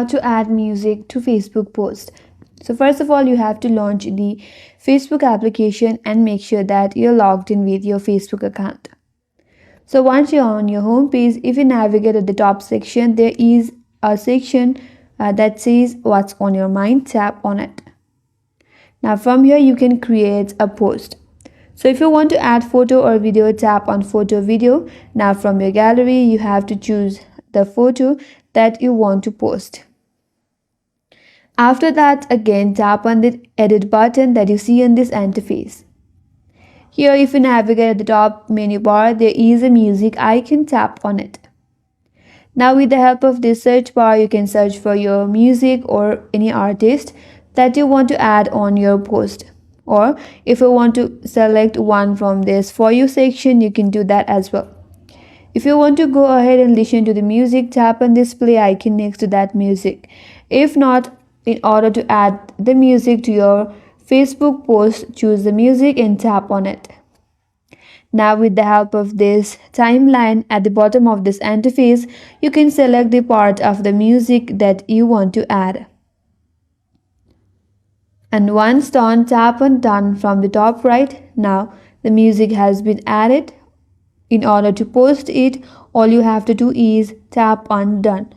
how to add music to Facebook post. So first of all, you have to launch the Facebook application and make sure that you're logged in with your Facebook account. So once you're on your home page, if you navigate at the top section, there is a section that says what's on your mind. Tap on it. Now from here you can create a post. So if you want to add photo or video, tap on photo video. Now from your gallery you have to choose the photo that you want to post. After that, again tap on the edit button that you see on this interface. Here if you navigate at the top menu bar, there is a music icon. Tap on it. Now with the help of this search bar, you can search for your music or any artist that you want to add on your post. Or if you want to select one from this For You section, you can do that as well. If you want to go ahead and listen to the music, tap on this play icon next to that music. If not, in order to add the music to your Facebook post, choose the music and tap on it. Now with the help of this timeline at the bottom of this interface, you can select the part of the music that you want to add. And once done, tap on done from the top right. Now the music has been added. In order to post it, all you have to do is tap on done.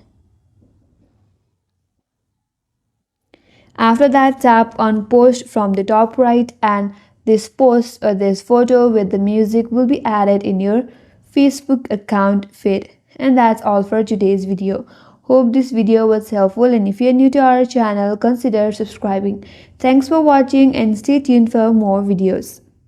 After that, tap on post from the top right and this post or this photo with the music will be added in your Facebook account feed. And that's all for today's video. Hope this video was helpful, and if you're new to our channel, consider subscribing. Thanks for watching and stay tuned for more videos.